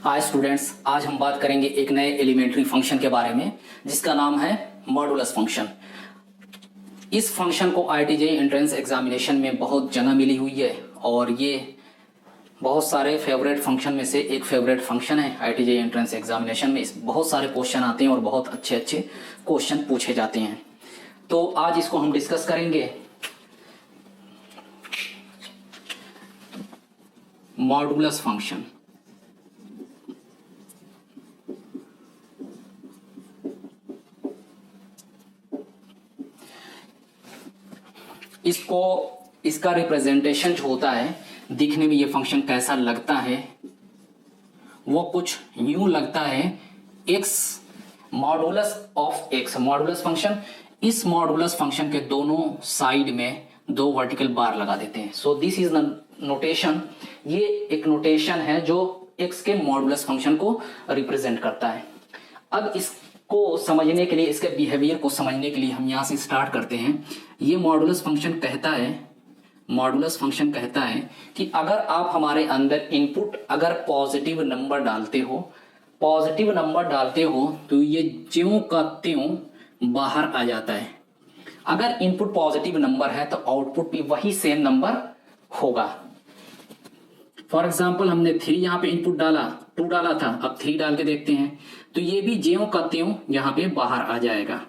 Hi students, आज हम बात करेंगे एक नए एलिमेंट्री फंक्शन के बारे में जिसका नाम है मॉडुलस फंक्शन। इस फंक्शन को आईटीजेई एंट्रेंस एग्जामिनेशन में बहुत जगह मिली हुई है और ये बहुत सारे फेवरेट फंक्शन में से एक फेवरेट फंक्शन है। आईटीजेई एंट्रेंस एग्जामिनेशन में इस बहुत सारे क्वेश्चन आते हैं और बहुत अच्छे अच्छे क्वेश्चन पूछे जाते हैं। तो आज इसको हम डिस्कस करेंगे। मॉडुलस फंक्शन इसका रिप्रेजेंटेशन जो होता है, दिखने में ये फंक्शन कैसा लगता है वो कुछ यूं लगता है। x modulus of x modulus function, इस मॉडुलस फंक्शन के दोनों साइड में दो वर्टिकल बार लगा देते हैं। So this is notation. ये एक नोटेशन है जो x के मॉडुलस फंक्शन को रिप्रेजेंट करता है। अब इसको समझने के लिए, इसके बिहेवियर को समझने के लिए हम यहां से स्टार्ट करते हैं। ये मॉडुलस फंक्शन कहता है कि अगर आप हमारे अंदर इनपुट अगर पॉजिटिव नंबर डालते हो तो ये ज्यों का त्यों बाहर आ जाता है। अगर इनपुट पॉजिटिव नंबर है तो आउटपुट भी वही सेम नंबर होगा। फॉर एग्जाम्पल, हमने 3 यहाँ पे इनपुट डाला, 2 डाला था, अब 3 डाल के देखते हैं तो ये भी ज्यों का त्यों यहाँ पे बाहर आ जाएगा।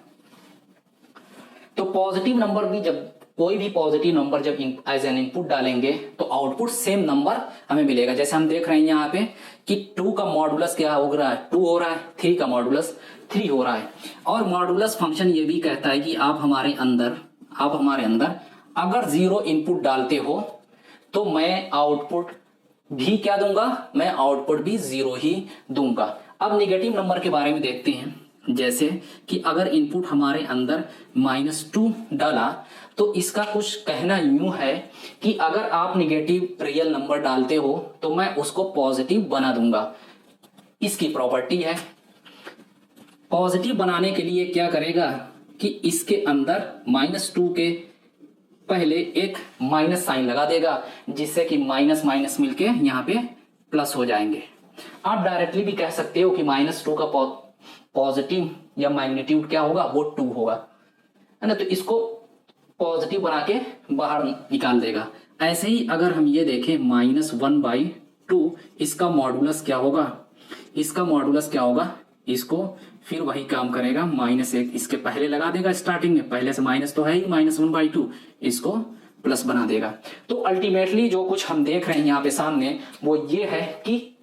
तो पॉजिटिव नंबर भी, जब कोई भी पॉजिटिव नंबर जब एज एन इनपुट डालेंगे तो आउटपुट सेम नंबर हमें मिलेगा। जैसे हम देख रहे हैं यहाँ पे कि 2 का मॉडुलस क्या हो रहा है, 2 हो रहा है, 3 का मॉडुलस 3 हो रहा है। और मॉडुलस फंक्शन ये भी कहता है कि आप हमारे अंदर अगर 0 इनपुट डालते हो तो मैं आउटपुट भी क्या दूंगा, मैं आउटपुट भी 0 ही दूंगा। अब नेगेटिव नंबर के बारे में देखते हैं। जैसे कि अगर इनपुट हमारे अंदर -2 डाला तो इसका कुछ कहना यूं है कि अगर आप नेगेटिव रियल नंबर डालते हो तो मैं उसको पॉजिटिव बना दूंगा। इसकी प्रॉपर्टी है। पॉजिटिव बनाने के लिए क्या करेगा कि इसके अंदर -2 के पहले एक माइनस साइन लगा देगा, जिससे कि माइनस माइनस मिलके यहाँ पे प्लस हो जाएंगे। आप डायरेक्टली भी कह सकते हो कि -2 का पॉजिटिव या मैग्नीट्यूड क्या होगा, वो 2 होगा, है ना। तो इसको पॉजिटिव बना के बाहर निकाल देगा। ऐसे ही अगर हम ये देखें -1/2, इसका मॉडुलस क्या होगा, इसको फिर वही काम करेगा, -1 इसके पहले लगा देगा स्टार्टिंग में, पहले से माइनस तो है ही, -1/2 इसको प्लस बना देगा। तो अल्टीमेटली जो कुछ हम देख रहे हैं यहाँ पे सामने वो ये है कि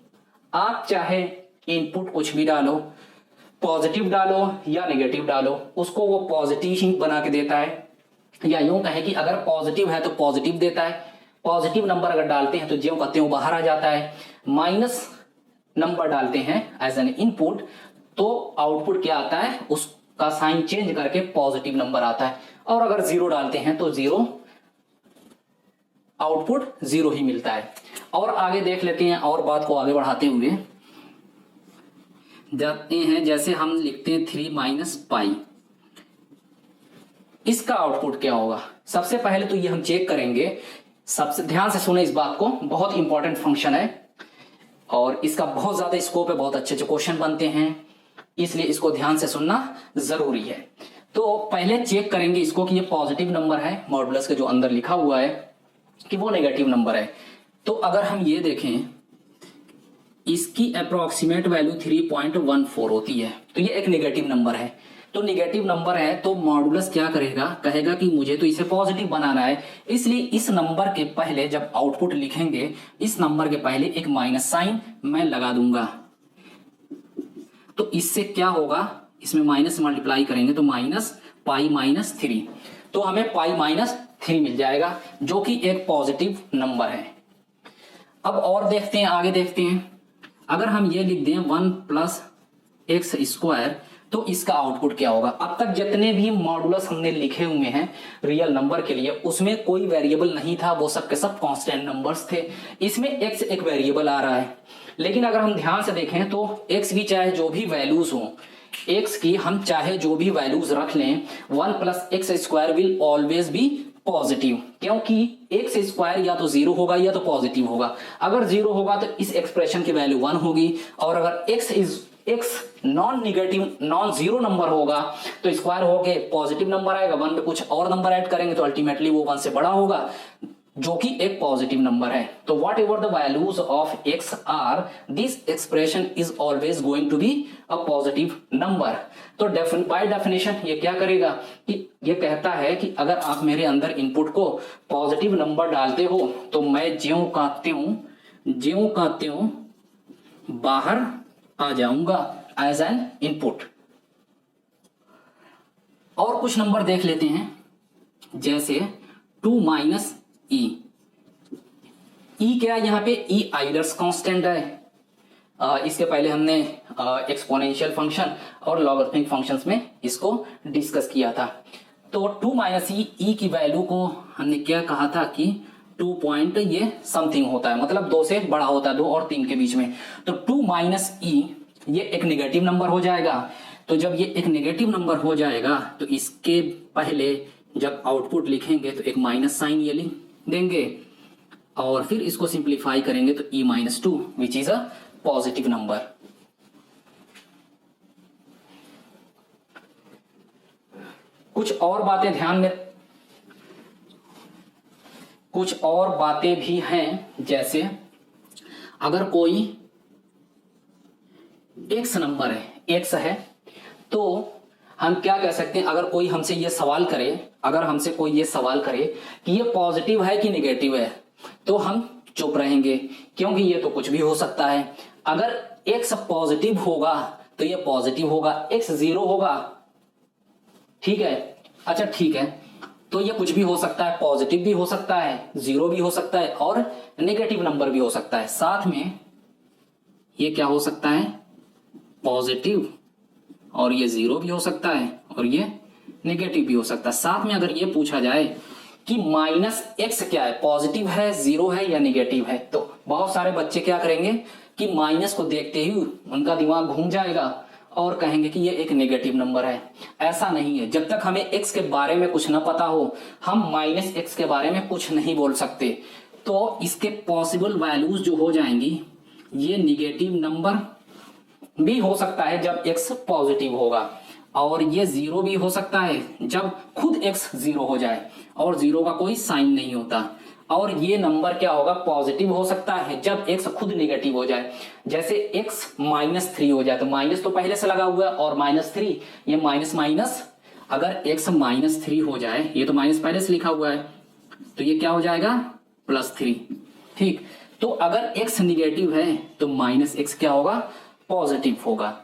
आप चाहे इनपुट कुछ भी डालो, पॉजिटिव डालो या नेगेटिव डालो, उसको वो पॉजिटिव ही बना के देता है। या यूं कहें कि अगर पॉजिटिव है तो पॉजिटिव देता है, पॉजिटिव नंबर अगर डालते हैं तो ज्यों का त्यों बाहर आ जाता है। माइनस नंबर डालते हैं एज एन इनपुट तो आउटपुट क्या आता है, उसका साइन चेंज करके पॉजिटिव नंबर आता है। और अगर 0 डालते हैं तो 0 आउटपुट 0 ही मिलता है। और आगे देख लेते हैं, और बात को आगे बढ़ाते हुए जाते हैं। जैसे हम लिखते हैं 3 - पाई, इसका आउटपुट क्या होगा। सबसे पहले तो ये हम चेक करेंगे। सबसे ध्यान से सुने इस बात को, बहुत इंपॉर्टेंट फंक्शन है और इसका बहुत ज्यादा स्कोप है, बहुत अच्छे अच्छे क्वेश्चन बनते हैं, इसलिए इसको ध्यान से सुनना जरूरी है। तो पहले चेक करेंगे इसको कि ये पॉजिटिव नंबर है, मॉडुलस के जो अंदर लिखा हुआ है, कि वो नेगेटिव नंबर है। तो अगर हम ये देखें, इसकी अप्रोक्सीमेट वैल्यू 3.14 होती है, तो ये एक नेगेटिव नंबर है। तो नेगेटिव नंबर है तो मॉडुलस क्या करेगा, कहेगा कि मुझे तो इसे पॉजिटिव बनाना है, इसलिए इस नंबर के पहले जब आउटपुट लिखेंगे, इस नंबर के पहले एक माइनस साइन मैं लगा दूंगा। तो इससे क्या होगा, इसमें माइनस मल्टीप्लाई करेंगे तो -π-3, तो हमें π-3 मिल जाएगा, जो कि एक पॉजिटिव नंबर है। अब और देखते हैं, आगे देखते हैं। अगर हम ये लिख दें 1 + x², तो इसका आउटपुट क्या होगा। अब तक जितने भी मॉडुलस हमने लिखे हुए हैं रियल नंबर के लिए, उसमें कोई वेरिएबल नहीं था, वो सब के सब कांस्टेंट नंबर्स थे। इसमें x एक वेरिएबल आ रहा है, लेकिन अगर हम ध्यान से देखें तो x की चाहे जो भी वैल्यूज हो, x की हम चाहे जो भी वैल्यूज रख लें, 1 + x² will always B positive, क्योंकि एक्स स्क्वायर या तो जीरो होगा या तो पॉजिटिव होगा। अगर जीरो होगा तो इस एक्सप्रेशन की वैल्यू 1 होगी, और अगर x non negative non zero number होगा तो स्क्वायर होके पॉजिटिव नंबर आएगा, 1 पे कुछ और नंबर ऐड करेंगे तो अल्टीमेटली वो 1 से बड़ा होगा, जो कि एक पॉजिटिव नंबर है। तो whatever the values of x are, this expression is always going to be a positive number. तो बाय डेफिनेशन ये क्या करेगा कि ये कहता है कि अगर आप मेरे अंदर इनपुट को पॉजिटिव नंबर डालते हो तो मैं ज्यों का त्यों बाहर आ जाऊंगा एज एन इनपुट। और कुछ नंबर देख लेते हैं, जैसे 2 माइनस ई क्या है यहाँ पे, ई आइलर्स कांस्टेंट है। इसके पहले हमने एक्सपोनेंशियल फंक्शन और लॉगरिथमिक फंक्शंस में इसको डिस्कस किया था। तो 2 माइनस ई की वैल्यू को हमने क्या कहा था कि 2 पॉइंट ये समथिंग होता है, मतलब 2 से बड़ा होता है, 2 और 3 के बीच में। तो 2 माइनस ई ये एक नेगेटिव नंबर हो जाएगा। तो जब ये एक नेगेटिव नंबर हो जाएगा तो इसके पहले जब आउटपुट लिखेंगे तो एक माइनस साइन ये लिख देंगे, और फिर इसको सिंप्लीफाई करेंगे तो e minus 2 which is a positive number. कुछ और बातें कुछ और बातें भी हैं, जैसे अगर कोई x नंबर है, x है, तो हम क्या कह सकते हैं, अगर कोई हमसे ये सवाल करे, कि ये पॉजिटिव है कि नेगेटिव है, तो हम चुप रहेंगे, क्योंकि ये तो कुछ भी हो सकता है। अगर x पॉजिटिव होगा तो ये पॉजिटिव होगा, x जीरो होगा, ठीक है, अच्छा ठीक है, तो ये कुछ भी हो सकता है, पॉजिटिव भी हो सकता है, जीरो भी हो सकता है, और नेगेटिव नंबर भी हो सकता है। साथ में ये क्या हो सकता है, पॉजिटिव, और ये जीरो भी हो सकता है, और ये नेगेटिव भी हो सकता है। साथ में अगर ये पूछा जाए कि माइनस एक्स क्या है, पॉजिटिव है, जीरो है या नेगेटिव है, तो बहुत सारे बच्चे क्या करेंगे कि माइनस को देखते ही उनका दिमाग घूम जाएगा और कहेंगे कि ये एक नेगेटिव नंबर है। ऐसा नहीं है, जब तक हमें एक्स के बारे में कुछ ना पता हो हम माइनस एक्स के बारे में कुछ नहीं बोल सकते। तो इसके पॉसिबल वैल्यूज जो हो जाएंगी, ये नेगेटिव नंबर भी हो सकता है जब x पॉजिटिव होगा, और ये जीरो भी हो सकता है जब खुद x जीरो हो जाए और जीरो का कोई साइन नहीं होता, और ये नंबर क्या होगा, पॉजिटिव हो सकता है जब x खुद नेगेटिव हो जाए। जैसे x माइनस 3 हो जाए, तो माइनस तो पहले से लगा हुआ है, और माइनस 3 ये माइनस माइनस, अगर x माइनस 3 हो जाए, ये तो माइनस पहले से लिखा हुआ है, तो ये क्या हो जाएगा, +3, ठीक। तो अगर x निगेटिव है तो माइनस x क्या होगा, पॉजिटिव होगा,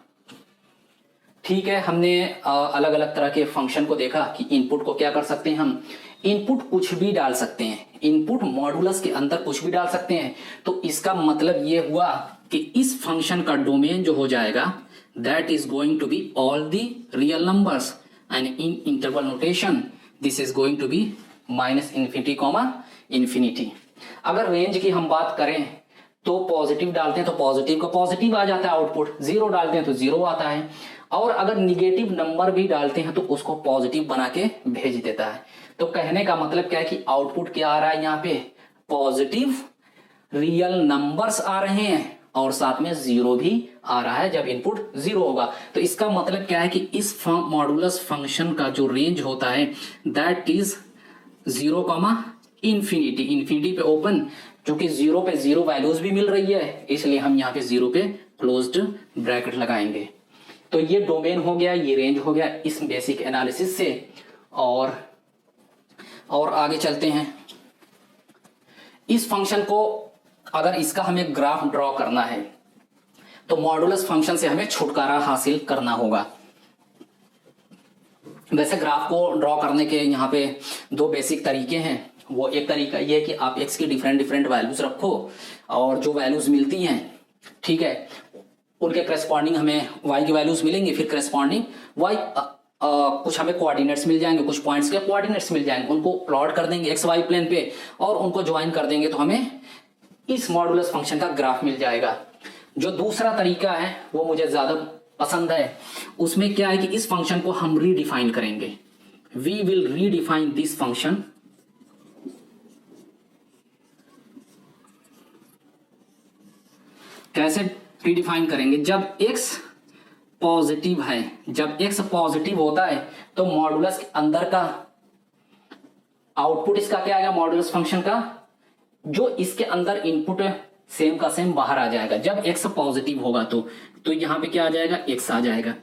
ठीक है। हमने अलग अलग तरह के फंक्शन को देखा कि इनपुट को क्या कर सकते हैं, हम इनपुट कुछ भी डाल सकते हैं, इनपुट मॉडुलस के अंदर कुछ भी डाल सकते हैं। तो इसका मतलब ये हुआ कि इस फंक्शन का डोमेन जो हो जाएगा, that is going to be all the real numbers, and in interval notation this is going to be -∞, infinity. अगर रेंज की हम बात करें तो पॉजिटिव डालते हैं तो पॉजिटिव का पॉजिटिव आ जाता है आउटपुट, जीरो डालते हैं तो जीरो आता है, और अगर निगेटिव नंबर भी डालते हैं तो उसको पॉजिटिव बना के भेज देता है। तो कहने का मतलब क्या है कि आउटपुट क्या आ रहा है, यहाँ पे पॉजिटिव रियल नंबर्स आ रहे हैं, और साथ में जीरो भी आ रहा है जब इनपुट जीरो होगा। तो इसका मतलब क्या है कि इस मॉडुलस फंक्शन का जो रेंज होता है दैट इज 0, इन्फिनिटी, इन्फिनिटी पे ओपन, क्योंकि जीरो पे जीरो वैल्यूज भी मिल रही है, इसलिए हम यहाँ पे जीरो पे क्लोज्ड ब्रैकेट लगाएंगे। तो ये डोमेन हो गया, ये रेंज हो गया इस बेसिक एनालिसिस से। और आगे चलते हैं। इस फंक्शन को अगर इसका हमें ग्राफ ड्रॉ करना है तो मॉडुलस फंक्शन से हमें छुटकारा हासिल करना होगा। वैसे ग्राफ को ड्रॉ करने के यहाँ पे 2 बेसिक तरीके हैं। वो एक तरीका ये है कि आप x की डिफरेंट वैल्यूज रखो, और जो वैल्यूज मिलती हैं, ठीक है, उनके करस्पॉन्डिंग हमें y की वैल्यूज मिलेंगी, फिर करस्पॉन्डिंग y कुछ हमें कोऑर्डिनेट्स मिल जाएंगे, कुछ पॉइंट्स के कोऑर्डिनेट्स मिल जाएंगे, उनको प्लॉट कर देंगे xy प्लेन पे और उनको ज्वाइन कर देंगे तो हमें इस मॉडुलस फंक्शन का ग्राफ मिल जाएगा। जो दूसरा तरीका है वो मुझे ज्यादा पसंद है। उसमें क्या है कि इस फंक्शन को हम रीडिफाइन करेंगे, we will redefine this function कैसे रिडिफाइन करेंगे? जब x पॉजिटिव है, जब x पॉजिटिव होता है तो मॉडुलस के अंदर का आउटपुट इसका क्या आएगा? मॉडुलस फंक्शन का जो इसके अंदर इनपुट है सेम का सेम बाहर आ जाएगा जब x पॉजिटिव होगा। तो यहाँ पे क्या आ जाएगा? x आ जाएगा।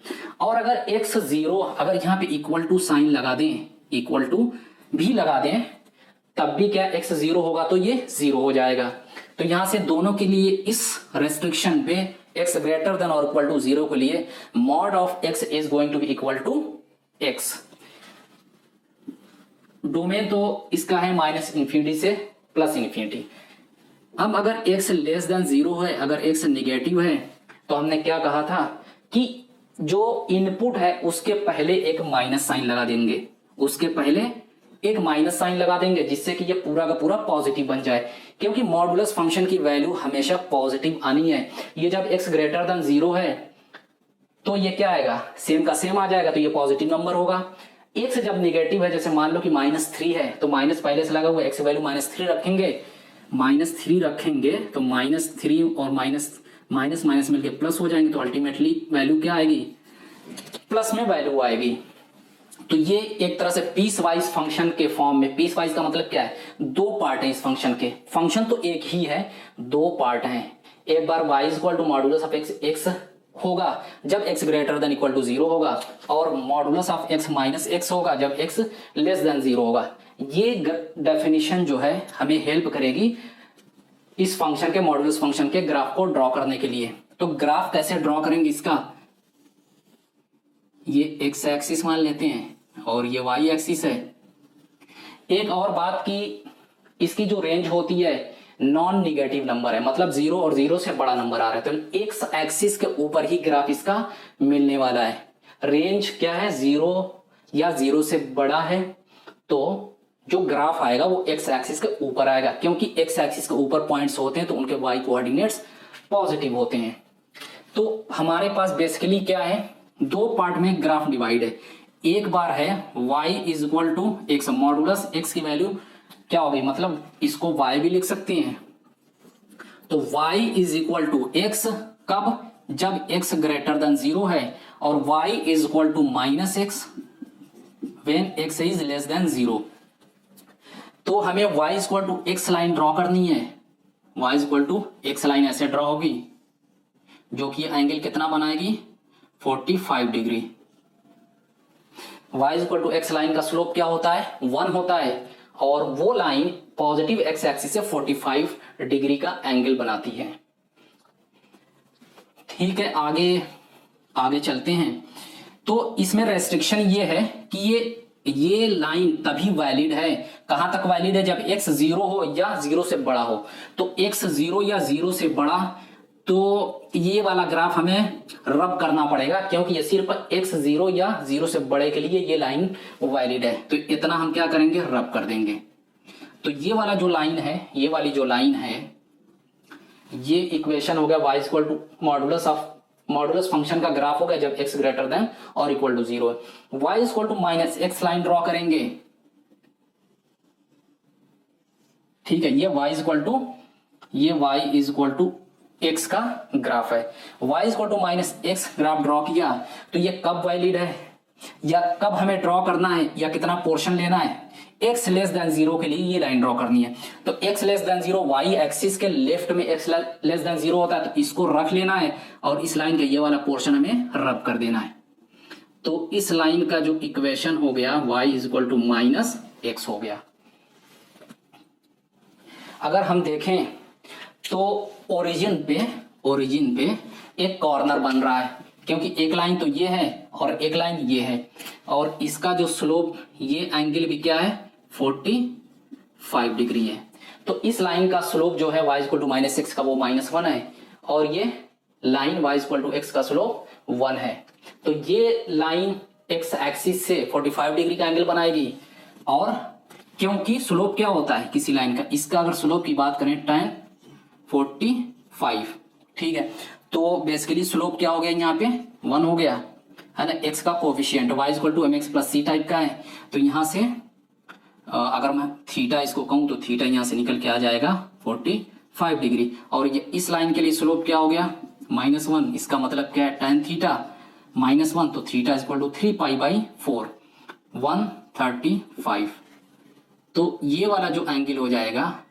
और अगर x 0, अगर यहाँ पे इक्वल टू साइन लगा दें, इक्वल टू भी लगा दें, तब भी क्या x 0 होगा तो ये 0 हो जाएगा। तो यहां से दोनों के लिए इस रेस्ट्रिक्शन पे x ग्रेटर देन और इक्वल टू 0 के लिए mod of x is going to be equal to x। Domain तो इसका है -∞ से +∞। अब अगर x लेस देन 0 है, अगर x नेगेटिव है, तो हमने क्या कहा था कि जो इनपुट है उसके पहले एक माइनस साइन लगा देंगे, उसके पहले एक माइनस साइन लगा देंगे जिससे कि ये पूरा का पूरा पॉजिटिव बन जाए, क्योंकि मॉडुलस फंक्शन की वैल्यू हमेशा पॉजिटिव आनी है। ये जब x ग्रेटर देन 0 है तो ये क्या आएगा? सेम का सेम आ जाएगा, तो ये पॉजिटिव नंबर होगा। x जब नेगेटिव है, जैसे मान लो कि -3 है, तो माइनस पहले से लगा हुआ, x वैल्यू -3 रखेंगे, -3 रखेंगे तो -3 और माइनस माइनस मिलके प्लस हो जाएंगे, तो अल्टीमेटली वैल्यू क्या आएगी? प्लस में वैल्यू आएगी। तो ये एक तरह से पीस वाइज फंक्शन के फॉर्म में, पीस वाइज का मतलब क्या है? दो पार्ट है इस फंक्शन के, फंक्शन तो एक ही है, दो पार्ट हैं। एक बार y equal to modulus of x होगा जब x greater than equal to 0 होगा, और modulus of x minus x होगा जब x लेस देन 0 होगा। ये डेफिनेशन जो है हमें हेल्प करेगी इस फंक्शन के, मॉडुलस फंक्शन के ग्राफ को ड्रॉ करने के लिए। तो ग्राफ कैसे ड्रॉ करेंगे इसका? ये x एक्सिस मान लेते हैं और ये y एक्सिस है। एक और बात की, इसकी जो रेंज होती है नॉन निगेटिव नंबर है, मतलब 0 और 0 से बड़ा नंबर आ रहा है, तो x एक्सिस के ऊपर ही ग्राफ इसका मिलने वाला है। रेंज क्या है? 0 या 0 से बड़ा है तो जो ग्राफ आएगा वो x एक्सिस के ऊपर आएगा, क्योंकि x एक्सिस के ऊपर पॉइंट्स होते हैं तो उनके y कोऑर्डिनेट्स पॉजिटिव होते हैं। तो हमारे पास बेसिकली क्या है? दो पार्ट में ग्राफ डिवाइड है। एक बार है y is equal to x, modulus x की वैल्यू क्या होगी? मतलब इसको y भी लिख सकते हैं। तो y is equal to x कब? जब x ग्रेटर देन 0 है, और y is equal to -x when x is less than 0। तो हमें y is equal to x line draw करनी है। y is equal to x line ऐसे draw होगी जो कि एंगल कितना बनाएगी? 45 degree. y is equal to x line का स्लोप क्या होता है? 1 होता है, और वो लाइन पॉजिटिव x एक्सिस से 45 डिग्री का एंगल बनाती है। ठीक है, आगे चलते हैं। तो इसमें रेस्ट्रिक्शन ये है कि ये लाइन तभी वैलिड है, कहां तक वैलिड है? जब x 0 हो या 0 से बड़ा हो। तो x 0 या 0 से बड़ा, तो ये वाला ग्राफ हमें रब करना पड़ेगा, क्योंकि ये सिर्फ x 0 या 0 से बड़े के लिए ये लाइन वैलिड है। तो इतना हम क्या करेंगे? रब कर देंगे। तो ये वाला जो लाइन है, ये वाली जो लाइन है, ये इक्वेशन हो गया y equal to modulus function का ग्राफ हो गया जब x ग्रेटर देन और इक्वल टू 0 है। y equal to -x line draw करेंगे। ठीक है, ये y is equal to x का ग्राफ है। y equal to -x graph draw किया, तो ये कब वैलिड है या कब हमें ड्रॉ करना है या कितना पोर्शन लेना है? x लेस देन 0 के लिए ये लाइन ड्रॉ करनी है। तो x less than 0 y axis के लेफ्ट में x लेस देन 0 होता है, तो इसको रख लेना है और इस लाइन का ये वाला पोर्शन हमें रब कर देना है। तो इस लाइन का जो इक्वेशन हो गया y is equal to -x हो गया। अगर हम देखें तो ओरिजिन पे एक कॉर्नर बन रहा है, क्योंकि एक लाइन तो ये है और एक लाइन ये है, और इसका जो स्लोप, ये एंगल भी क्या है? 45 डिग्री है। तो इस लाइन का स्लोप जो है y इक्वल टू -x का वो -1 है, और ये line y equal to x का स्लोप 1 है। तो ये लाइन x एक्सिस से 45 डिग्री का एंगल बनाएगी, और क्योंकि स्लोप क्या होता है किसी लाइन का, इसका अगर स्लोप की बात करें tan 45, ठीक है, तो बेसिकली स्लोप क्या हो गया? यहाँ पे 1 हो गया है ना। x का coefficient y equal to mx plus c type का है, तो यहाँ से अगर मैं थीटा इसको कहूँ तो थीटा यहाँ से निकल के आ जाएगा 45 5 डिग्री। और ये इस लाइन के लिए स्लोप क्या हो गया -1, इसका मतलब क्या है tan थीटा -1, तो थीटा इज इक्वल टू 3π/4 135। तो ये वाला जो एंगल हो जाएगा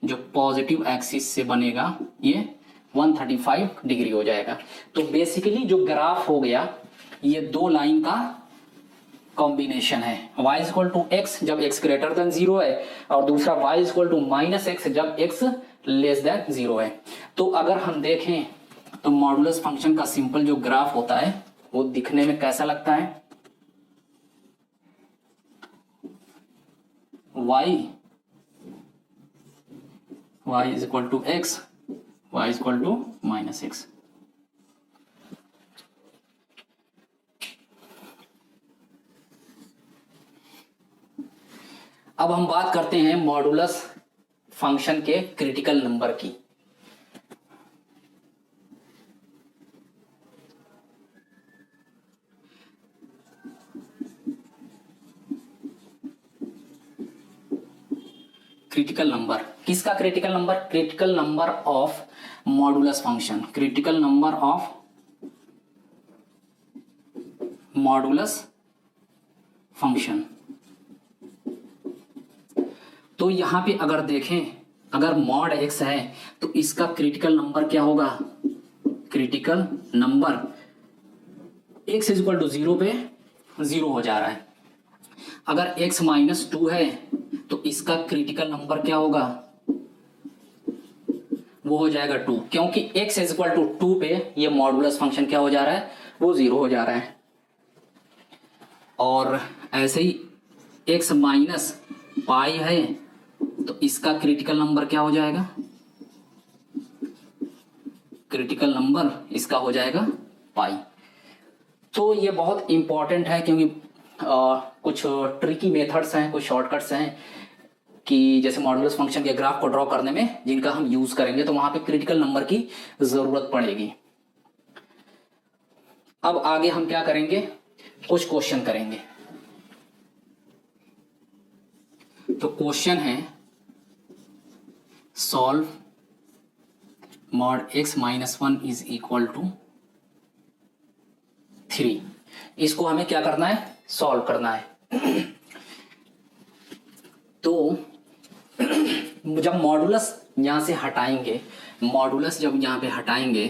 जो पॉजिटिव एक्सिस से बनेगा ये 135 डिग्री हो जाएगा। तो बेसिकली जो ग्राफ हो गया ये दो लाइन का कॉम्बिनेशन है, y इक्वल टू एक्स जब x ग्रेटर देन 0 है और दूसरा y इक्वल टू -x जब x लेस देन 0 है। तो अगर हम देखें तो मॉडुलस फंक्शन का सिंपल जो ग्राफ होता है वो दिखने में कैसा लगता है, y is equal to x, y is equal to -x। अब हम बात करते हैं मॉडुलस फंक्शन के क्रिटिकल नंबर की। क्रिटिकल नंबर किसका critical number, critical number of modulus function, critical number of modulus function. तो यहां पे अगर देखें अगर मॉड x है तो इसका क्रिटिकल नंबर क्या होगा, critical number x is equal to 0 पे 0 हो जा रहा है। अगर x -2 है तो इसका क्रिटिकल नंबर क्या होगा, वो हो जाएगा 2, क्योंकि x इज इक्वल टू 2 पे ये मॉडुलस फंक्शन क्या हो जा रहा है, वो 0 हो जा रहा है। और ऐसे ही x -π है तो इसका क्रिटिकल नंबर क्या हो जाएगा, क्रिटिकल नंबर इसका हो जाएगा पाई। तो ये बहुत इंपॉर्टेंट है क्योंकि कुछ ट्रिकी मेथड्स हैं, कुछ शॉर्टकट्स हैं कि जैसे मॉडुलस फंक्शन के ग्राफ को ड्रॉ करने में जिनका हम यूज करेंगे तो वहां पे क्रिटिकल नंबर की जरूरत पड़ेगी। अब आगे हम क्या करेंगे, कुछ क्वेश्चन करेंगे। तो क्वेश्चन है solve mod x -1 is equal to 3। इसको हमें क्या करना है, सॉल्व करना है। तो जब मॉडुलस यहां से हटाएंगे, मॉडुलस जब यहां पे हटाएंगे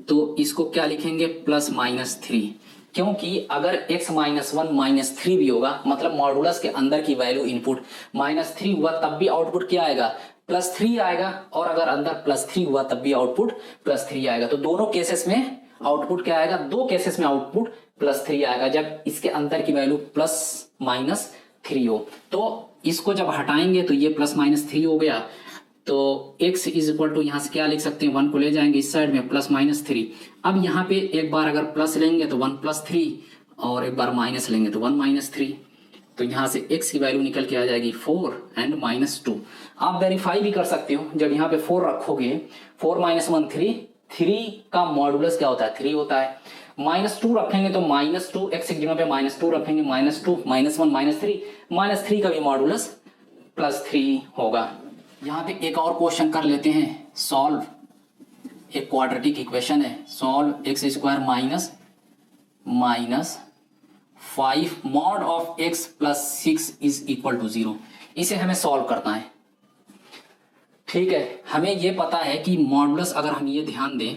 तो इसको क्या लिखेंगे, +-3, क्योंकि अगर x -1 -3 भी होगा मतलब मॉडुलस के अंदर की वैल्यू इनपुट -3 हुआ तब भी आउटपुट क्या आएगा, +3 आएगा। और अगर अंदर +3 हुआ तब भी आउटपुट +3 आएगा। तो दोनों केसेस में आउटपुट क्या आएगा, दो केसेस में आउटपुट +3 आएगा जब इसके अंदर की वैल्यू +-3 हो। तो इसको जब हटाएंगे तो ये +-3 हो गया। तो x इज इक्वल टू यहाँ से क्या लिख सकते हैं, 1 को ले जाएंगे इस साइड में +-3। अब यहाँ पे एक बार अगर प्लस लेंगे तो 1 + 3 और एक बार माइनस लेंगे तो 1 - 3। तो यहाँ से x की वैल्यू निकल के आ जाएगी 4 एंड -2। आप वेरीफाई भी कर सकते हो, जब यहाँ पे 4 रखोगे 4 - 1 3, 3 का मॉडुलस क्या होता है, 3 होता है। -2 रखेंगे तो -2, x की जगह पे -2 रखेंगे, -2 -1 -3 का भी मॉडुलस +3 होगा। यहाँ पे एक और क्वेश्चन कर लेते हैं, सॉल्व एक क्वाड्रेटिक इक्वेशन है, solve x² -5 mod of x + 6 is equal to 0। इसे हमें सॉल्व करना है। ठीक है, हमें यह पता है कि मॉडुलस अगर हम ये ध्यान दें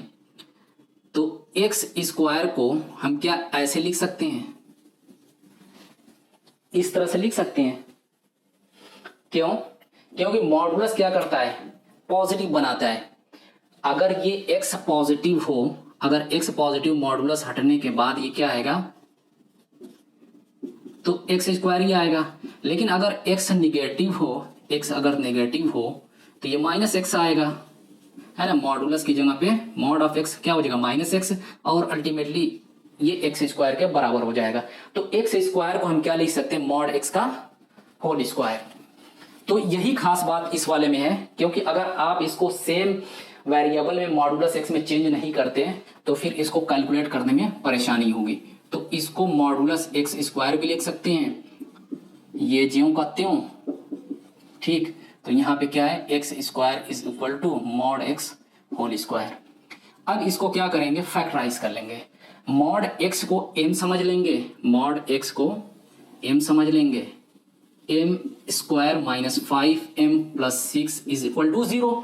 तो x² को हम क्या ऐसे लिख सकते हैं, इस तरह से लिख सकते हैं। क्यों, क्योंकि मॉडुलस क्या करता है, पॉजिटिव बनाता है। अगर ये x पॉजिटिव हो, अगर x पॉजिटिव मॉडुलस हटने के बाद ये क्या आएगा, तो x² ही आएगा। लेकिन अगर x निगेटिव हो, x अगर नेगेटिव हो तो ये -x आएगा, है ना। मॉडुलस की जगह पे मॉड ऑफ x क्या हो जाएगा, -x, और अल्टीमेटली ये x² के बराबर हो जाएगा। तो x² को हम क्या लिख सकते हैं, मॉड x का होल स्क्वायर। तो यही खास बात इस वाले में है, क्योंकि अगर आप इसको सेम वेरिएबल में मॉडुलस x में चेंज नहीं करते तो फिर इसको कैलकुलेट करने में परेशानी होगी। तो इसको मॉडुलस x² भी लिख सकते हैं, ये ज्यों का त्यों, ठीक। तो यहाँ पे क्या है, x square is equal to mod x whole square. अब इसको क्या करेंगे, फैक्टराइज कर लेंगे। मॉड एक्स को एम समझ लेंगे, मॉड एक्स को एम समझ लेंगे, m square minus 5m plus 6 is equal to 0।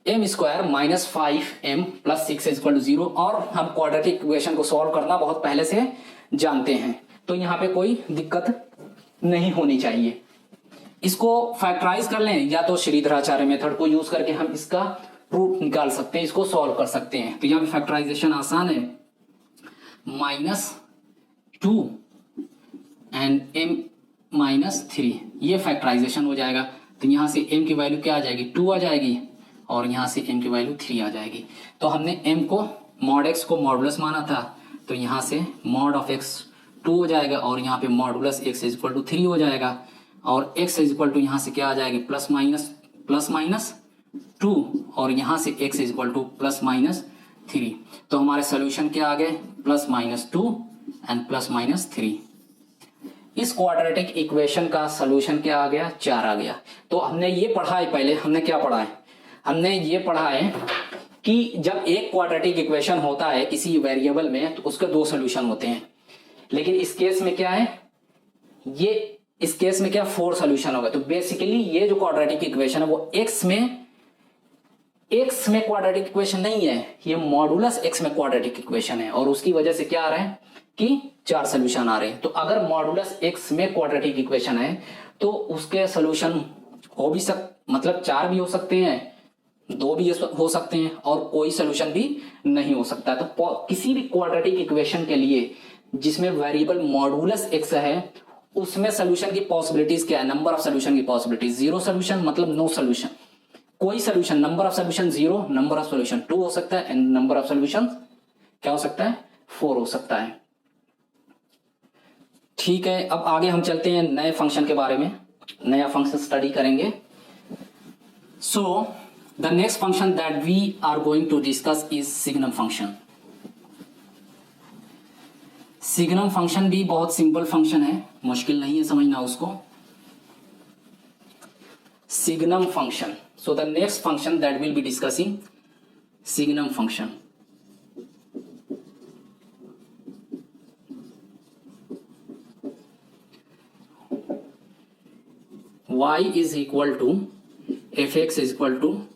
M square minus 5m plus 6 is equal to 0। और हम क्वाड्रेटिक इक्वेशन को सॉल्व करना बहुत पहले से जानते हैं, तो यहाँ पे कोई दिक्कत नहीं होनी चाहिए। इसको फैक्टराइज कर लें, या तो श्रीधराचार्य मेथड को यूज करके हम इसका प्रूफ निकाल सकते हैं, इसको सॉल्व कर सकते हैं। तो यहाँ पे फैक्टराइजेशन आसान है, -2 एंड m -3, ये फैक्टराइजेशन हो जाएगा। तो यहाँ से m की वैल्यू क्या आ जाएगी, 2 आ जाएगी, और यहाँ से m की वैल्यू 3 आ जाएगी। तो हमने m को मॉड x को मॉडुलस माना था, तो यहाँ से मॉड ऑफ x 2 हो जाएगा, और यहाँ पे modulus x is equal to 3 हो जाएगा, और x इज इक्वल टू यहाँ से क्या आ जाएगी, प्लस माइनस 2, और यहाँ से x is equal two plus minus 3। तो हमारे सोल्यूशन क्या आ गए, +-2 एंड +-3। इस क्वाड्रेटिक इक्वेशन का सोल्यूशन क्या आ गया, 4 आ गया। तो हमने ये पढ़ा है, पहले हमने क्या पढ़ा है, हमने ये पढ़ा है कि जब एक क्वाड्रेटिक इक्वेशन होता है किसी वेरिएबल में तो उसके 2 सोल्यूशन होते हैं। लेकिन इस केस में क्या है, ये इस केस में क्या 4 सोल्यूशन होगा। तो बेसिकली ये जो क्वाड्रेटिक इक्वेशन है वो x में क्वाड्रेटिक इक्वेशन नहीं है, ये मॉडुलस x में क्वाड्रेटिक इक्वेशन है, और उसकी वजह से क्या आ रहा है कि 4 सोल्यूशन आ रहे हैं। तो अगर मॉडुलस x में क्वाड्रेटिक इक्वेशन है तो उसके सोल्यूशन हो भी मतलब 4 भी हो सकते हैं, 2 भी हो सकते हैं, और कोई सोल्यूशन भी नहीं हो सकता। तो किसी भी क्वाड्रेटिक इक्वेशन के लिए जिसमें वेरिएबल मॉडुलस x है उसमें सोल्यूशन की पॉसिबिलिटीज क्या है, नंबर ऑफ सोल्यूशन की पॉसिबिलिटीज 0 सोल्यूशन मतलब नो सोल्यूशन, कोई solution, number of solution 0, number of solution 2 हो सकता है, एंड नंबर ऑफ सोल्यूशन क्या हो सकता है, 4 हो सकता है। ठीक है, अब आगे हम चलते हैं नए फंक्शन के बारे में, नया फंक्शन स्टडी करेंगे। So the next function that we are going to discuss is signum function. Signum function भी बहुत सिंपल फंक्शन है, मुश्किल नहीं है समझना उसको। Signum function, so the next function that we'll be discussing, signum function. Y is equal to fx is equal to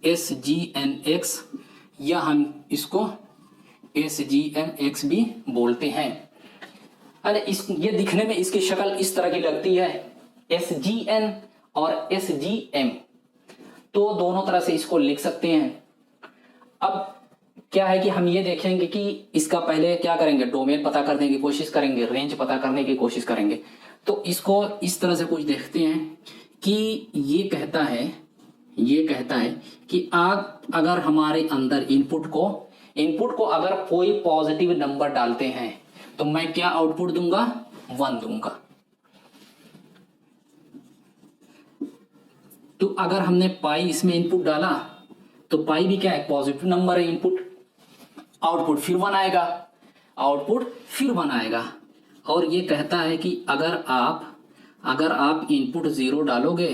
sgnx, या हम इसको sgmx भी बोलते हैं। अरे ये दिखने में इसकी शक्ल इस तरह की लगती है, sgn और sgm, तो दोनों तरह से इसको लिख सकते हैं। अब क्या है कि हम ये देखेंगे कि इसका पहले क्या करेंगे, डोमेन पता करने की कोशिश करेंगे, रेंज पता करने की कोशिश करेंगे। तो इसको इस तरह से कुछ देखते हैं कि ये कहता है कि आप अगर हमारे अंदर इनपुट को अगर कोई पॉजिटिव नंबर डालते हैं तो मैं क्या आउटपुट दूंगा, 1 दूंगा। तो अगर हमने पाई इसमें इनपुट डाला तो पाई भी क्या है, पॉजिटिव नंबर है, इनपुट आउटपुट फिर 1 आएगा, आउटपुट फिर 1 आएगा। और ये कहता है कि अगर आप इनपुट 0 डालोगे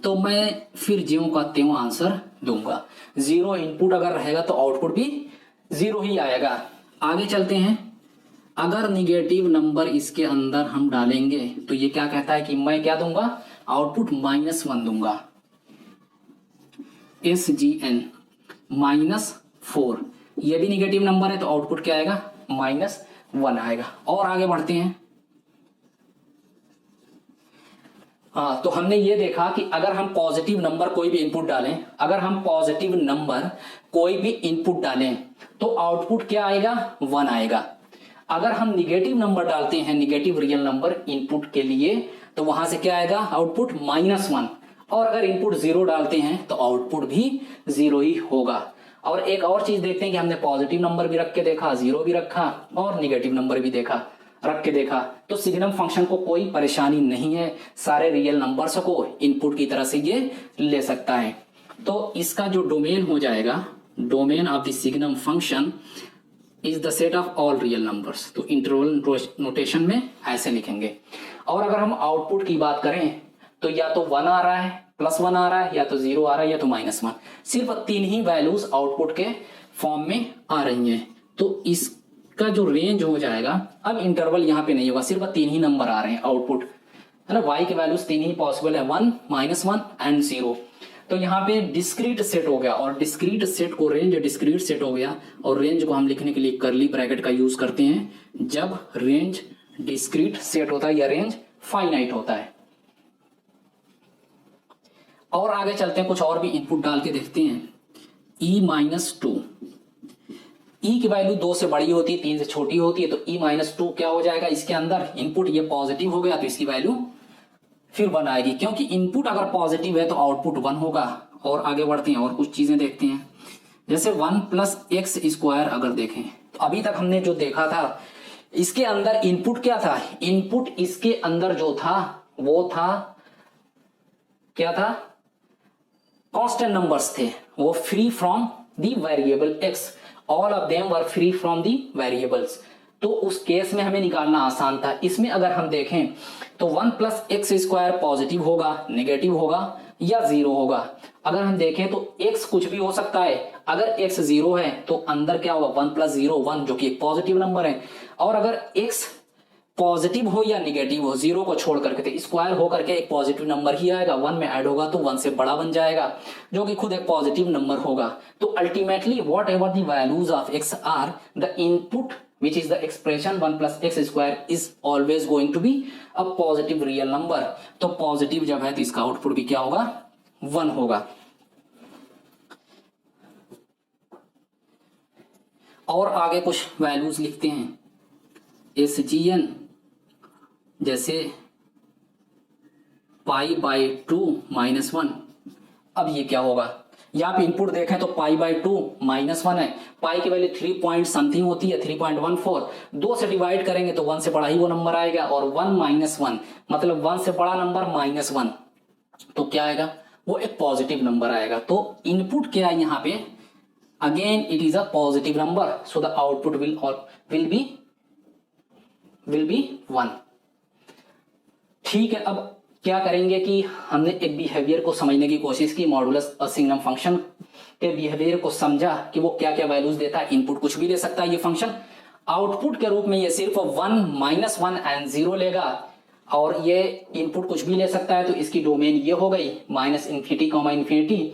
तो मैं फिर ज्यों का त्यों आंसर दूंगा। 0 इनपुट अगर रहेगा तो आउटपुट भी 0 ही आएगा। आगे चलते हैं, अगर निगेटिव नंबर इसके अंदर हम डालेंगे तो ये क्या कहता है कि मैं क्या दूंगा, आउटपुट -1 दूंगा, SGN -4, ये भी निगेटिव नंबर है तो आउटपुट क्या आएगा, -1 आएगा। और आगे बढ़ते हैं। हाँ, तो हमने ये देखा कि अगर हम पॉजिटिव नंबर कोई भी इनपुट डालें, तो आउटपुट क्या आएगा, 1 आएगा। अगर हम निगेटिव नंबर डालते हैं, निगेटिव रियल नंबर इनपुट के लिए, तो वहां से क्या आएगा, आउटपुट -1। और अगर इनपुट 0 डालते हैं तो आउटपुट भी 0 ही होगा। और एक और चीज देखते हैं कि हमने पॉजिटिव नंबर भी रख के देखा, 0 भी रखा, और निगेटिव नंबर भी रख के देखा, तो सिग्नम फंक्शन को कोई परेशानी नहीं है, सारे रियल नंबर्स को इनपुट की तरह से ये ले सकता है। तो इसका जो डोमेन हो जाएगा, domain of the signum function is the set of all real numbers. तो इंटरवल नोटेशन में ऐसे लिखेंगे। और अगर हम आउटपुट की बात करें तो या तो 1 आ रहा है +1 आ रहा है, या तो 0 आ रहा है, या तो -1। सिर्फ 3 ही वैल्यूज आउटपुट के फॉर्म में आ रही हैं। तो इसका जो रेंज हो जाएगा, अब इंटरवल यहाँ पे नहीं होगा, सिर्फ 3 ही नंबर आ रहे हैं आउटपुट, है ना। y के वैल्यूज 3 ही पॉसिबल है, 1, -1 एंड 0। तो यहाँ पे डिस्क्रीट सेट हो गया, और डिस्क्रीट सेट को रेंज डिस्क्रीट सेट हो गया, और रेंज को हम लिखने के लिए कर्ली ब्रैकेट का यूज करते हैं जब रेंज डिस्क्रीट सेट होता है या रेंज फाइनाइट होता है। और आगे चलते हैं, कुछ और भी इनपुट डाल के देखते हैं। e-2, e की वैल्यू 2 से बड़ी होती है, 3 से छोटी होती है, तो e-2 क्या हो जाएगा इसके अंदर, इनपुट ये पॉजिटिव हो गया तो इसकी वैल्यू फिर 1 आएगी, क्योंकि इनपुट अगर पॉजिटिव है तो आउटपुट 1 होगा। और आगे बढ़ते हैं और कुछ चीजें देखते हैं, जैसे 1 + x² अगर देखें तो अभी तक हमने जो देखा था इसके अंदर इनपुट क्या था, इनपुट इसके अंदर जो था वो था क्या था, कांस्टेंट नंबर्स थे, वो free from the variable x, all of them were free from the variables. तो उस केस में हमें निकालना आसान था। इसमें अगर हम देखें तो 1 + x² पॉजिटिव होगा, नेगेटिव होगा या 0 होगा। अगर हम देखें तो x कुछ भी हो सकता है, अगर x 0 है तो अंदर क्या होगा, 1 + 0 1, जो कि एक पॉजिटिव नंबर है। और अगर x पॉजिटिव हो या निगेटिव हो, 0 को छोड़ करके, तो स्क्वायर होकर के एक पॉजिटिव नंबर ही आएगा, 1 में ऐड होगा तो 1 से बड़ा बन जाएगा, जो कि खुद एक पॉजिटिव नंबर होगा। तो ultimately whatever the values of x are, the input which is the expression 1 + x² is always going to be a positive real number। तो पॉजिटिव जब है तो इसका आउटपुट भी क्या होगा, 1 होगा। और आगे कुछ वैल्यूज लिखते हैं, SGN जैसे π/2 -1। अब ये क्या होगा, यहाँ पे इनपुट देखें तो π/2 -1 है, पाई की वैल्यू 3 पॉइंट समथिंग होती है, 3.14, 2 से डिवाइड करेंगे तो 1 से बड़ा ही वो नंबर आएगा, और 1 - 1 मतलब 1 से बड़ा नंबर -1, तो क्या आएगा, वो एक पॉजिटिव नंबर आएगा। तो इनपुट क्या है यहाँ पे, again it is a positive number, so the output will be 1। ठीक है, अब क्या करेंगे कि हमने एक बिहेवियर को समझने की कोशिश की, मॉडुलस सिग्नम फंक्शन के बिहेवियर को समझा कि वो क्या क्या वैल्यूज देता है। इनपुट कुछ भी ले सकता है ये फंक्शन, आउटपुट के रूप में ये सिर्फ 1 -1 एंड 0 लेगा, और ये इनपुट कुछ भी ले सकता है, तो इसकी डोमेन ये हो गई -∞,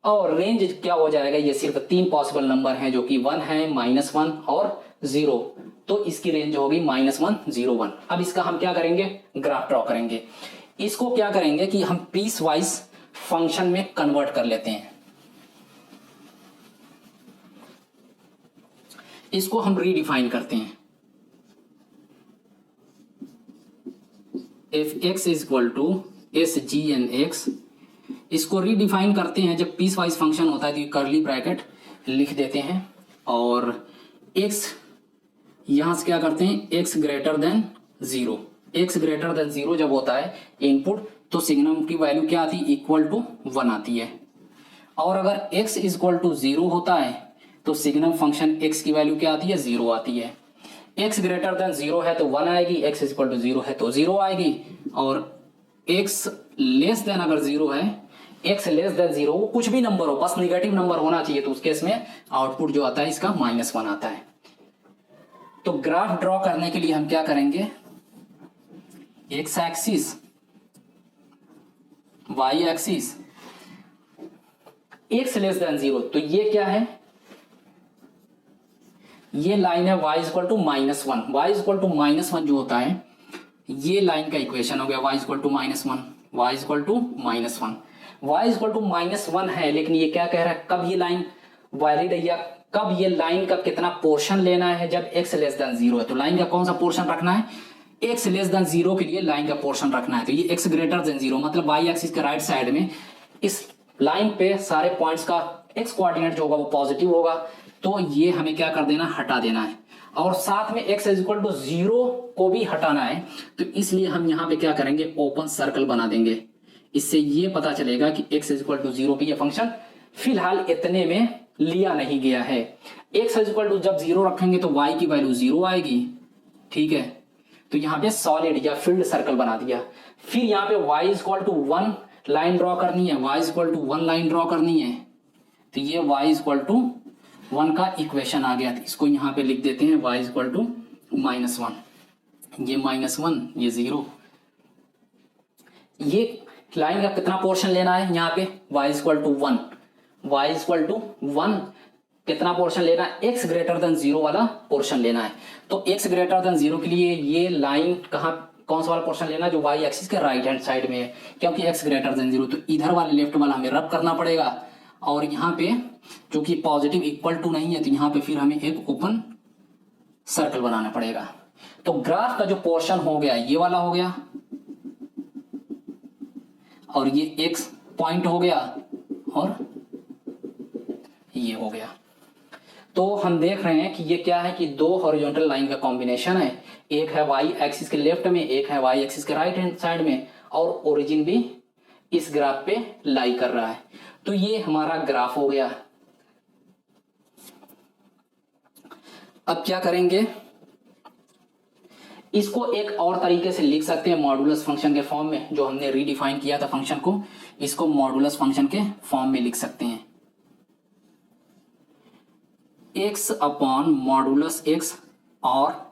और रेंज क्या हो जाएगा, ये सिर्फ 3 पॉसिबल नंबर हैं जो कि 1 है, -1 और 0, तो इसकी रेंज होगी -1 0 1। अब इसका हम क्या करेंगे, ग्राफ ड्रॉ करेंगे। इसको क्या करेंगे कि हम पीस वाइज फंक्शन में कन्वर्ट कर लेते हैं, इसको हम रीडिफाइन करते हैं। f(x) = SGNX, इसको रीडिफाइन करते हैं। जब पीस वाइज फंक्शन होता है तो ये कर्ली ब्रैकेट लिख देते हैं, और x यहां से क्या करते हैं, x > 0, x > 0 जब होता है इनपुट, तो सिग्नम की वैल्यू क्या आती है, =1 आती है। और अगर x = 0 होता है तो सिग्नम फंक्शन x की वैल्यू क्या आती है, 0 आती है। x > 0 है तो 1 आएगी, x = 0 है तो 0 आएगी, और x अगर 0 है, x < 0 वो कुछ भी नंबर हो, बस निगेटिव नंबर होना चाहिए, तो उस केस में आउटपुट जो आता है इसका -1 आता है। तो ग्राफ ड्रॉ करने के लिए हम क्या करेंगे, x axis, y axis, x < 0, तो ये क्या है, ये लाइन है y = -1, y = -1 जो होता है, ये लाइन का इक्वेशन हो गया, y = -1, y = -1, y = -1 है, लेकिन ये क्या कह रहा है, कब ये लाइन वैलिड है, या कब ये लाइन का कितना पोर्शन लेना है, जब x < 0 है। तो लाइन का कौन सा पोर्शन रखना है, x < 0 के लिए लाइन का पोर्शन रखना है। तो ये x > 0 मतलब y एक्सिस के राइट साइड में इस लाइन पे सारे पॉइंट्स का x कोऑर्डिनेट जो होगा वो पॉजिटिव होगा, तो ये हमें क्या कर देना, हटा देना है, और साथ में x = 0 को भी हटाना है। तो इसलिए हम यहाँ पे क्या करेंगे, ओपन सर्कल बना देंगे। इससे ये पता चलेगा कि x = 0 पे ये फंक्शन फिलहाल इतने में लिया नहीं गया है। x जब 0 रखेंगे तो y की वैल्यू 0 आएगी, ठीक है। तो यहाँ पे सॉलिड या फील्ड सर्कल बना दिया। फिर यहाँ पे y = 1 लाइन ड्रॉ करनी है, y equal to 1 line draw करनी है, तो ये y इक्वल टू 1 का इक्वेशन आ गया। तो इसको यहाँ पे लिख देते हैं y इक्वल टू -1, ये -1 ये 0। ये लाइन का कितना पोर्शन लेना है यहाँ पे, y equal to 1, y equal to 1 कितना पोर्शन लेना है, x ग्रेटर देन 0 वाला पोर्शन लेना है। तो x ग्रेटर देन 0 के लिए ये लाइन कहाँ, कौन सा वाला पोर्शन लेना है, जो y एक्सिस के राइट हैंड साइड में है, क्योंकि x ग्रेटर देन 0, तो इधर वाले लेफ्ट वाला हमें रब करना पड़ेगा। और यहाँ पे जो कि पॉजिटिव इक्वल टू नहीं है, तो यहाँ पे फिर हमें एक ओपन सर्कल बनाना पड़ेगा। तो ग्राफ का जो पोर्शन हो गया ये वाला हो गया, और ये x पॉइंट हो गया, और ये हो गया। तो हम देख रहे हैं कि ये क्या है कि दो हॉरिजॉन्टल लाइन का कॉम्बिनेशन है, एक है y एक्सिस के लेफ्ट में, एक है y एक्सिस के राइट हैंड साइड में, और ओरिजिन भी इस ग्राफ पे लाई कर रहा है। तो ये हमारा ग्राफ हो गया। अब क्या करेंगे, इसको एक और तरीके से लिख सकते हैं मॉडुलस फंक्शन के फॉर्म में, जो हमने रीडिफाइन किया था फंक्शन को, इसको मॉडुलस फंक्शन के फॉर्म में लिख सकते हैं, x अपॉन मॉडुलस x, और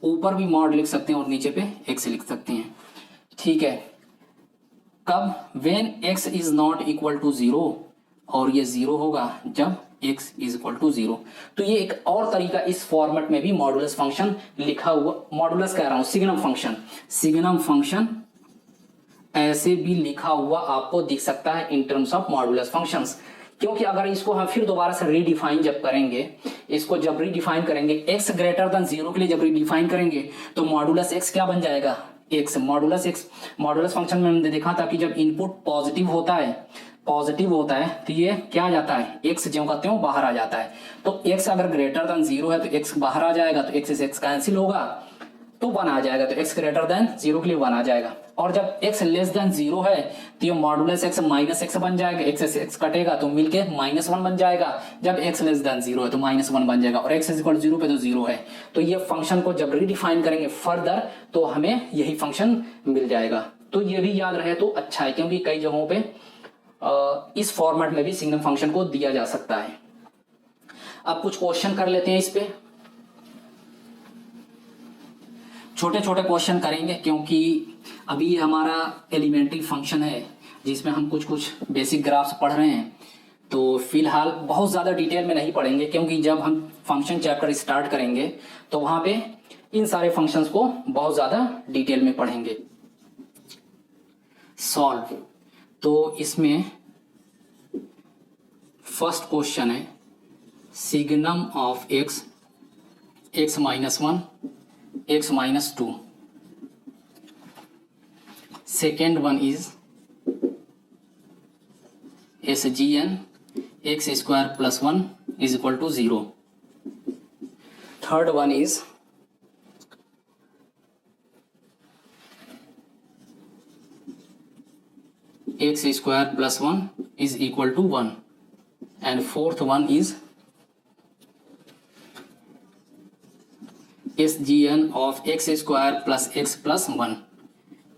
ऊपर भी मॉड लिख सकते हैं और नीचे पे x लिख सकते हैं। ठीक है, कब, when x is not equal to 0, और ये 0 होगा जब x इज इक्वल टू 0। तो ये एक और तरीका, इस फॉर्मेट में भी मॉडुलस फंक्शन लिखा हुआ, मॉडुलस कह रहा हूं, सिग्नम फंक्शन, सिग्नम फंक्शन ऐसे भी लिखा हुआ आपको दिख सकता है in terms of modulus functions. क्योंकि अगर इसको हम फिर दोबारा से रीडिफाइन जब करेंगे, इसको जब रीडिफाइन करेंगे x ग्रेटर देन 0 के लिए जब रीडिफाइन करेंगे, तो मॉडुलस x क्या बन जाएगा, x modulus x। Modulus function में हमने देखा था कि जब इनपुट पॉजिटिव होता है, तो ये क्या आ जाता है, x ज्यों का त्यों बाहर आ जाता है। तो x अगर ग्रेटर देन 0 है तो x बाहर आ जाएगा, तो x से x कैंसिल होगा तो 1 आ जाएगा, तो x ग्रेटर देन 0 के लिए 1 आ जाएगा। और जब x लेस देन 0 है तो ये मॉडुलस x माइनस x बन जाएगा, x से x कटेगा तो मिलके -1 बन जाएगा। जब x लेस देन 0 है तो -1 बन जाएगा, और x इज इक्वल 0 पे तो 0 है। तो ये फंक्शन को जब रीडिफाइन करेंगे फर्दर तो हमें यही फंक्शन मिल जाएगा। तो ये भी याद रहे तो अच्छा है, क्योंकि कई जगहों पे इस फॉर्मेट में भी सिग्नम फंक्शन को दिया जा सकता है। अब कुछ क्वेश्चन कर लेते हैं इस पे, छोटे छोटे क्वेश्चन करेंगे, क्योंकि अभी हमारा एलिमेंट्री फंक्शन है जिसमें हम कुछ कुछ बेसिक ग्राफ्स पढ़ रहे हैं। तो फिलहाल बहुत ज़्यादा डिटेल में नहीं पढ़ेंगे, क्योंकि जब हम फंक्शन चैप्टर स्टार्ट करेंगे तो वहाँ पे इन सारे फंक्शंस को बहुत ज़्यादा डिटेल में पढ़ेंगे। सॉल्व, तो इसमें फर्स्ट क्वेश्चन है signum of x, x minus 1, x minus 2। Second one is SGN x square plus 1 is equal to 0। Third one is x square plus 1 is equal to 1, and fourth one is SGN of x square plus x plus 1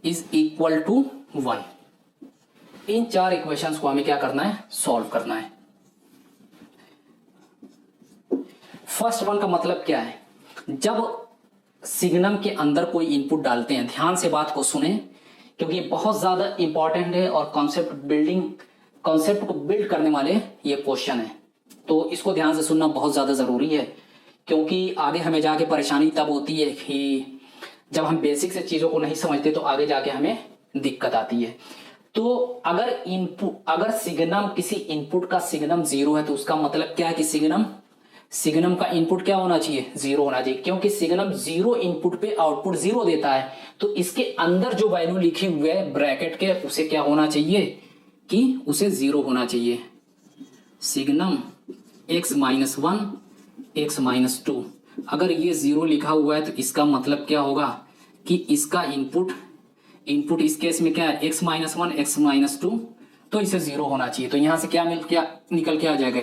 is equal to 1। इन चार equations को हमें क्या करना है, solve करना है। First one का मतलब क्या है, जब सिग्नम के अंदर कोई इनपुट डालते हैं, ध्यान से बात को सुने क्योंकि ये बहुत ज्यादा इंपॉर्टेंट है और कॉन्सेप्ट को बिल्ड करने वाले ये क्वेश्चन है। तो इसको ध्यान से सुनना बहुत ज्यादा जरूरी है, क्योंकि आगे हमें जाके परेशानी तब होती है कि जब हम बेसिक से चीजों को नहीं समझते तो आगे जाके हमें दिक्कत आती है। तो अगर सिग्नम, किसी इनपुट का सिग्नम 0 है तो उसका मतलब क्या है कि सिग्नम का इनपुट क्या होना चाहिए, 0 होना चाहिए, क्योंकि सिग्नम 0 इनपुट पे आउटपुट 0 देता है। तो इसके अंदर जो वैल्यू लिखी हुई है ब्रैकेट के, उसे क्या होना चाहिए कि उसे 0 होना चाहिए। Signum x minus 1, x minus 2, अगर ये 0 लिखा हुआ है तो इसका मतलब क्या होगा कि इसका इनपुट इस केस में क्या है, x माइनस 1, x माइनस 2, तो इसे 0 होना चाहिए। तो यहां से क्या निकल के आ जाएगा,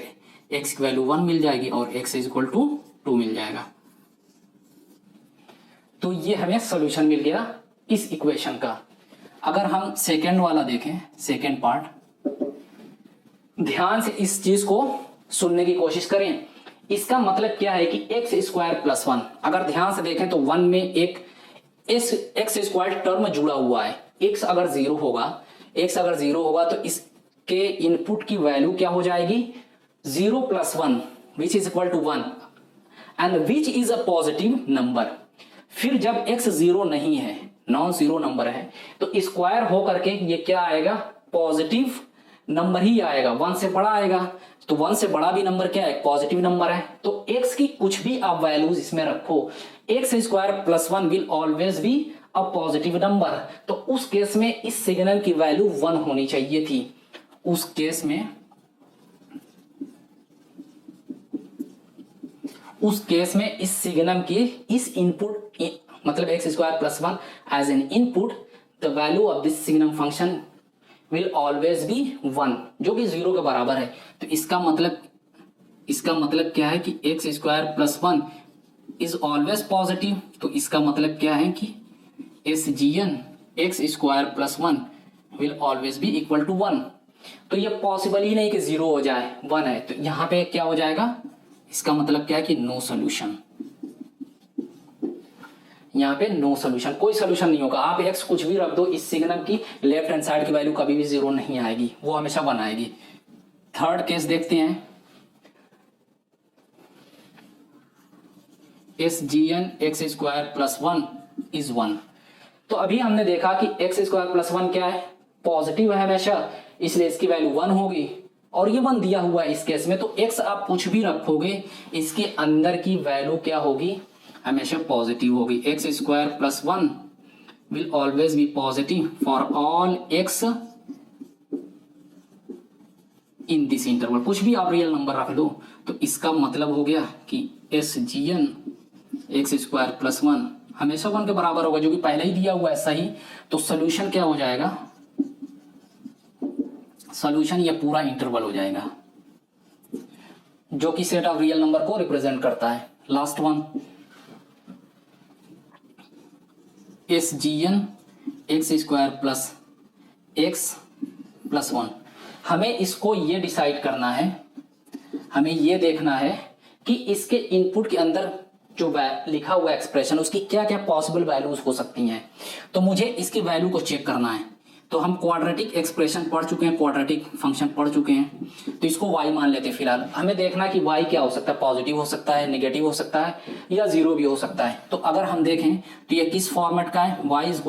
x की वैल्यू 1 मिल जाएगी और x इज इक्वल टू 2 मिल जाएगा। तो ये हमें सॉल्यूशन मिल गया इस इक्वेशन का। अगर हम सेकेंड वाला देखें, सेकेंड पार्ट, ध्यान से इस चीज को सुनने की कोशिश करें। इसका मतलब क्या है कि एक्स स्क्वायर प्लस 1, अगर ध्यान से देखें तो 1 में एक एक्स स्क्वायर टर्म जुड़ा हुआ है। एक्स अगर जीरो होगा तो इसके इनपुट की वैल्यू क्या हो जाएगी, 0 + 1 which is equal to 1 and which is a positive number. फिर जब x जीरो नहीं है, नॉन जीरो नंबर है, तो स्क्वायर हो करके ये क्या आएगा, पॉजिटिव नंबर ही आएगा, 1 से बड़ा आएगा। तो 1 से बड़ा भी नंबर क्या है, पॉजिटिव नंबर है। तो x की कुछ भी आप वैल्यूज इसमें रखो, x² + 1 will always B a positive number. तो उस केस में इस सिग्नल की वैल्यू 1 होनी चाहिए थी। उस केस में इस सिग्नल की इस इनपुट मतलब x² + 1 as an input, the value of this signal function will always be 1, जो कि 0 के बराबर है। तो इसका मतलब क्या है कि x² + 1 इज ऑलवेज पॉजिटिव। तो इसका मतलब क्या है कि SGN x² + 1 will always be equal to 1। तो ये पॉसिबल ही नहीं कि 0 हो जाए, 1 है। तो यहां पे क्या हो जाएगा, इसका मतलब क्या है कि नो सोल्यूशन। यहाँ पे नो सोल्यूशन, कोई सोल्यूशन नहीं होगा। आप x कुछ भी रख दो, इस सिग्नल की लेफ्ट हैंड साइड की वैल्यू कभी भी 0 नहीं आएगी, वो हमेशा 1 आएगी। थर्ड केस देखते हैं, SGN x² + 1 इज 1। तो अभी हमने देखा कि x² + 1 क्या है, पॉजिटिव है हमेशा, इसलिए इसकी वैल्यू 1 होगी, और ये 1 दिया हुआ है इस केस में। तो x आप कुछ भी रखोगे, इसके अंदर की वैल्यू क्या होगी, हमेशा पॉजिटिव होगी। x² + 1 will always B positive for all x in this interval. कुछ भी आप रियल नंबर रख दो। तो इसका मतलब हो गया कि SGN x² + 1 हमेशा 1 के बराबर होगा, जो कि पहले ही दिया हुआ है सही। तो सोल्यूशन क्या हो जाएगा, सोल्यूशन ये पूरा इंटरवल हो जाएगा, जो कि सेट ऑफ रियल नंबर को रिप्रेजेंट करता है। Last one, SGN x² + x + 1। हमें इसको ये डिसाइड करना है, हमें ये देखना है कि इसके इनपुट के अंदर जो लिखा हुआ एक्सप्रेशन, उसकी क्या क्या पॉसिबल वैल्यूज हो सकती हैं। तो मुझे इसकी वैल्यू को चेक करना है। तो हम क्वाड्रेटिक एक्सप्रेशन पढ़ चुके हैं, क्वाड्रेटिक फंक्शन पढ़ चुके हैं, तो इसको y मान लेते हैं फिलहाल। हमें देखना है कि y क्या हो सकता है, पॉजिटिव हो सकता है, नेगेटिव हो सकता है, या 0 भी हो सकता है। तो अगर हम देखें तो ये किस फॉर्मेट का है, y =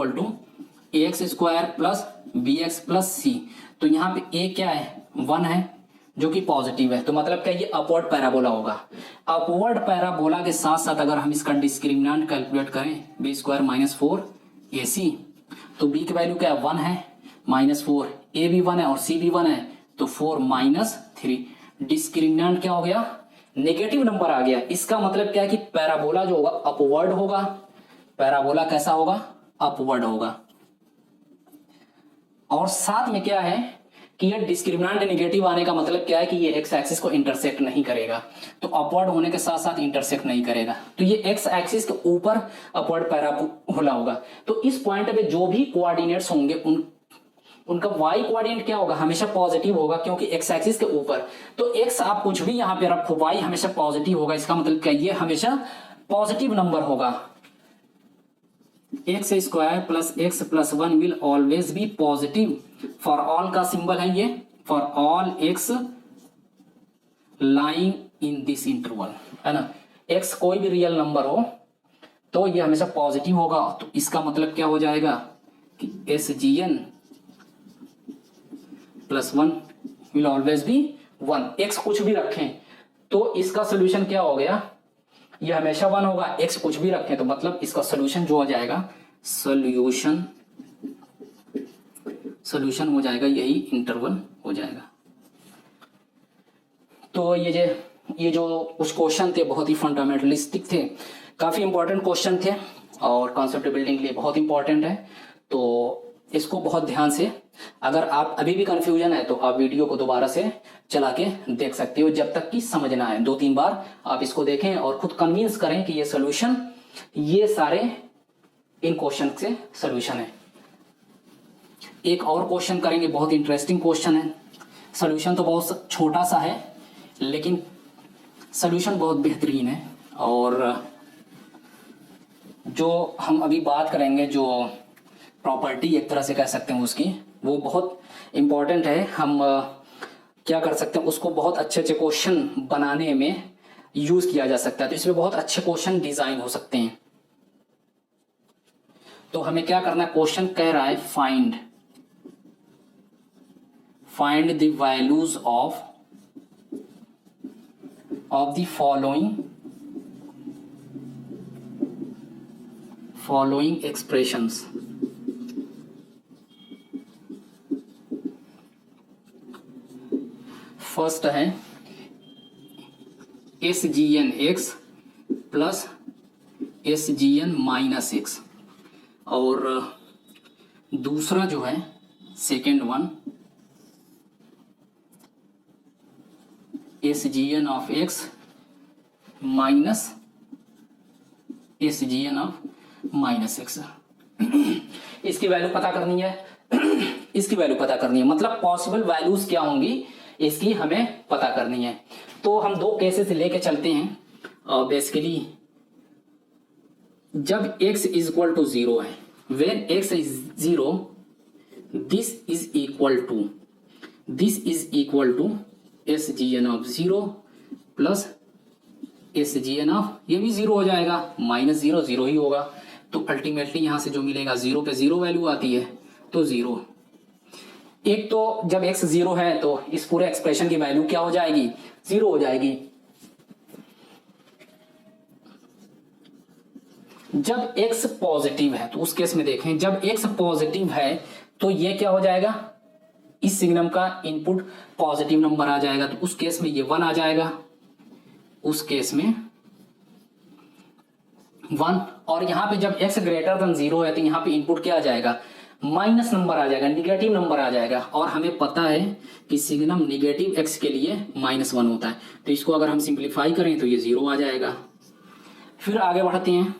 ax² + bx + c। तो यहाँ पे a क्या है, 1 है, जो कि पॉजिटिव है। तो मतलब क्या, ये अपवर्ड पैराबोला होगा। अपवर्ड पैराबोला के साथ साथ अगर हम इसका डिस्क्रिमिनेंट कैलकुलेट करें, b² - 4ac, तो b की वैल्यू क्या है, 1 है, -4, a भी 1 है और c भी 1 है, तो 4 - 3। डिस्क्रिमिनेंट क्या हो गया, नेगेटिव नंबर आ गया। इसका मतलब क्या है कि पैराबोला जो होगा अपवर्ड होगा। पैराबोला कैसा होगा, अपवर्ड होगा। और साथ में क्या है कि ये डिस्क्रिमिनेंट नेगेटिव आने का मतलब क्या है कि ये एक्स एक्सिस को इंटरसेक्ट नहीं करेगा। तो अपवर्ड होने के साथ साथ इंटरसेक्ट नहीं करेगा, तो ये एक्स एक्सिस के ऊपर अपवर्ड पैराबोला होगा। तो इस पॉइंट पे जो भी कोऑर्डिनेट्स होंगे उनका y कोऑर्डिनेट क्या होगा, हमेशा पॉजिटिव होगा, क्योंकि x एक्सिस के ऊपर। तो x आप कुछ भी यहां पे रखो, y हमेशा पॉजिटिव होगा। इसका मतलब क्या, ये हमेशा पॉजिटिव नंबर होगा। x² + x + 1 will always B positive for all का सिंबल है ये, for all x lying in this interval, है ना। x कोई भी रियल नंबर हो तो ये हमेशा पॉजिटिव होगा। तो इसका मतलब क्या हो जाएगा कि SGN + 1 will always be 1। x कुछ भी रखें तो इसका सोल्यूशन क्या हो गया, ये हमेशा 1 होगा। x कुछ भी रखें तो मतलब इसका सोल्यूशन जो हो जाएगा, सोल्यूशन हो जाएगा, यही इंटरवल हो जाएगा। तो ये जो कुछ क्वेश्चन थे बहुत ही फंडामेंटलिस्टिक थे, काफी इंपॉर्टेंट क्वेश्चन थे और कॉन्सेप्ट बिल्डिंग के लिए बहुत इंपॉर्टेंट है। तो इसको बहुत ध्यान से, अगर आप अभी भी कंफ्यूजन है तो आप वीडियो को दोबारा से चला के देख सकते हो, जब तक कि समझ ना आए। 2-3 बार आप इसको देखें और खुद कन्विंस करें कि ये सोल्यूशन, ये सारे इन क्वेश्चन से सोल्यूशन है। एक और क्वेश्चन करेंगे, बहुत इंटरेस्टिंग क्वेश्चन है। सॉल्यूशन तो बहुत छोटा सा है लेकिन सॉल्यूशन बहुत बेहतरीन है। और जो हम अभी बात करेंगे, जो प्रॉपर्टी एक तरह से कह सकते हैं उसकी, वो बहुत इम्पॉर्टेंट है। हम क्या कर सकते हैं, उसको बहुत अच्छे अच्छे क्वेश्चन बनाने में यूज़ किया जा सकता है। तो इसमें बहुत अच्छे क्वेश्चन डिज़ाइन हो सकते हैं। तो हमें क्या करना है, क्वेश्चन कह रहा है find the values of the following expressions. First है SGN(x) प्लस SGN-(x) और दूसरा जो है second one SGN(x) minus SGN(-x). इसकी वैल्यू पता करनी है इसकी वैल्यू पता करनी है, मतलब पॉसिबल वैल्यूज क्या होंगी इसकी हमें पता करनी है। तो हम दो केसेस लेके चलते हैं। बेसिकली जब x इज इक्वल टू 0 है, when x is 0 this is equal to SGN(0) plus SGN(, ये भी 0 हो जाएगा, -0 0 ही होगा। तो अल्टीमेटली यहां से जो मिलेगा 0 पे 0 वैल्यू आती है तो 0। एक तो जब x 0 है तो इस पूरे एक्सप्रेशन की वैल्यू क्या हो जाएगी, 0 हो जाएगी। जब x पॉजिटिव है तो उस केस में देखें, जब x पॉजिटिव है तो ये क्या हो जाएगा, इस सिग्नम का इनपुट पॉजिटिव नंबर आ जाएगा। तो उस केस में ये 1 आ जाएगा, उस केस में 1। और यहां पे जब x ग्रेटर देन 0 है तो यहां पे इनपुट क्या आ जाएगा, माइनस नंबर आ जाएगा, निगेटिव नंबर आ जाएगा। और हमें पता है कि सिग्नम निगेटिव x के लिए -1 होता है। तो इसको अगर हम सिंप्लीफाई करें तो ये 0 आ जाएगा। फिर आगे बढ़ते हैं,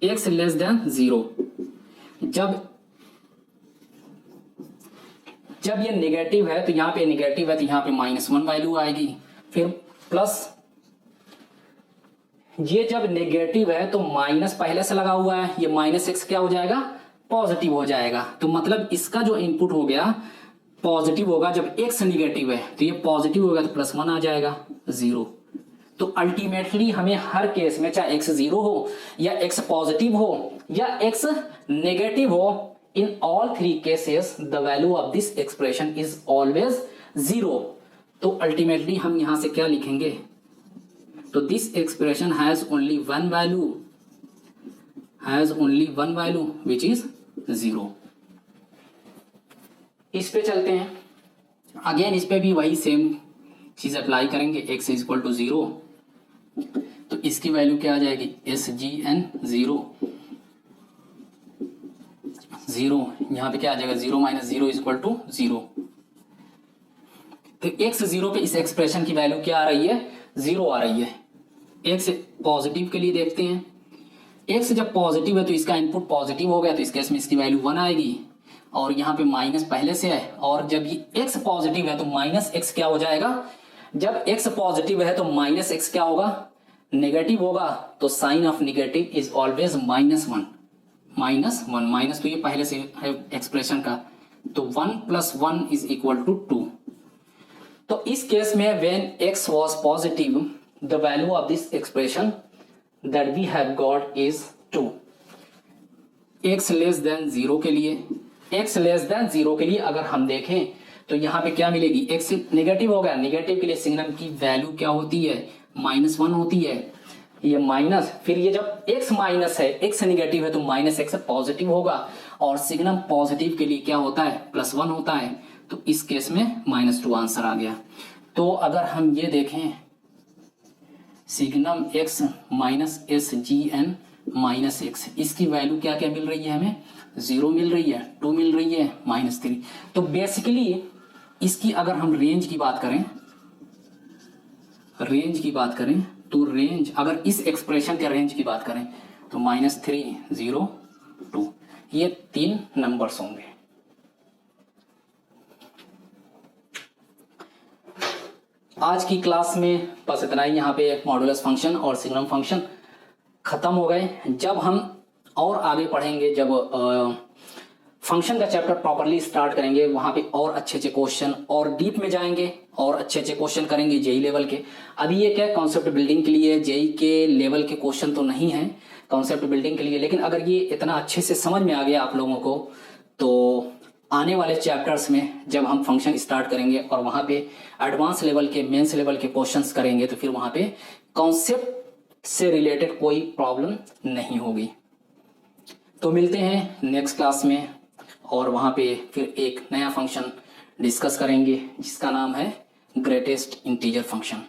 x लेस देन 0, जब ये नेगेटिव है तो यहाँ पे नेगेटिव है तो यहाँ पे -1 वैल्यू आएगी। फिर प्लस, ये जब नेगेटिव है तो माइनस पहले से लगा हुआ है, ये -x क्या हो जाएगा, पॉजिटिव हो जाएगा। तो मतलब इसका जो इनपुट हो गया पॉजिटिव होगा। जब x निगेटिव है तो ये पॉजिटिव होगा तो +1 आ जाएगा, 0। तो अल्टीमेटली हमें हर केस में, चाहे x 0 हो या x पॉजिटिव हो या x नेगेटिव हो, in all three cases the value of this expression is always 0। तो अल्टीमेटली हम यहां से क्या लिखेंगे, तो this expression has only one value which is 0। इस पे चलते हैं, अगेन इस पे भी वही सेम चीज अप्लाई करेंगे। x इज इक्वल टू 0 तो इसकी वैल्यू क्या आ जाएगी, SGN(0) यहां पे क्या आ जाएगा, 0 - 0 इज इक्वल टू 0। तो x 0 पे इस एक्सप्रेशन की वैल्यू क्या आ रही है, 0 आ रही है। x पॉजिटिव के लिए देखते हैं, x जब पॉजिटिव है तो इसका इनपुट पॉजिटिव हो गया तो इस केस में इसकी वैल्यू 1 आएगी। और यहाँ पे माइनस पहले से है, और जब ये x पॉजिटिव है तो -x क्या हो जाएगा, जब x पॉजिटिव है तो -x क्या होगा, नेगेटिव होगा। तो sign of negative is always -1, minus तो ये पहले से है एक्सप्रेशन का। तो 1 + 1 इज इक्वल टू 2। तो इस केस में when x was positive the value of this expression that we have got is 2। x less than 0 के लिए अगर हम देखें तो यहाँ पे क्या मिलेगी, x नेगेटिव हो गया, नेगेटिव के लिए सिग्नम की वैल्यू क्या होती है, -1 होती है। ये माइनस, फिर ये जब x माइनस है, x नेगेटिव है तो -x पॉजिटिव होगा, और सिग्नम पॉजिटिव के लिए क्या होता है, +1 होता है। तो इस केस में -2 आंसर आ गया। तो अगर हम ये देखें, सिग्नम x SGN-(x), इसकी वैल्यू क्या क्या मिल रही है हमें, 0 मिल रही है, 2 मिल रही है, -3। तो बेसिकली इसकी अगर हम रेंज की बात करें तो रेंज, अगर इस एक्सप्रेशन के रेंज की बात करें तो -3, 0, 2, ये 3 नंबर्स होंगे। आज की क्लास में बस इतना ही। यहाँ पे मॉडुलस फंक्शन और सिग्नम फंक्शन खत्म हो गए। जब हम और आगे पढ़ेंगे, जब फंक्शन का चैप्टर प्रॉपरली स्टार्ट करेंगे, वहाँ पे और अच्छे अच्छे क्वेश्चन और डीप में जाएंगे और अच्छे अच्छे क्वेश्चन करेंगे जेई लेवल के। अभी ये क्या कॉन्सेप्ट बिल्डिंग के लिए, जेई के लेवल के क्वेश्चन तो नहीं है कॉन्सेप्ट बिल्डिंग के लिए, लेकिन अगर ये इतना अच्छे से समझ में आ गया आप लोगों को, तो आने वाले चैप्टर्स में जब हम फंक्शन स्टार्ट करेंगे और वहाँ पे एडवांस लेवल के, मेंस लेवल के क्वेश्चंस करेंगे, तो फिर वहाँ पे कॉन्सेप्ट से रिलेटेड कोई प्रॉब्लम नहीं होगी। तो मिलते हैं नेक्स्ट क्लास में और वहाँ पे फिर एक नया फंक्शन डिस्कस करेंगे जिसका नाम है ग्रेटेस्ट इंटीजर फंक्शन।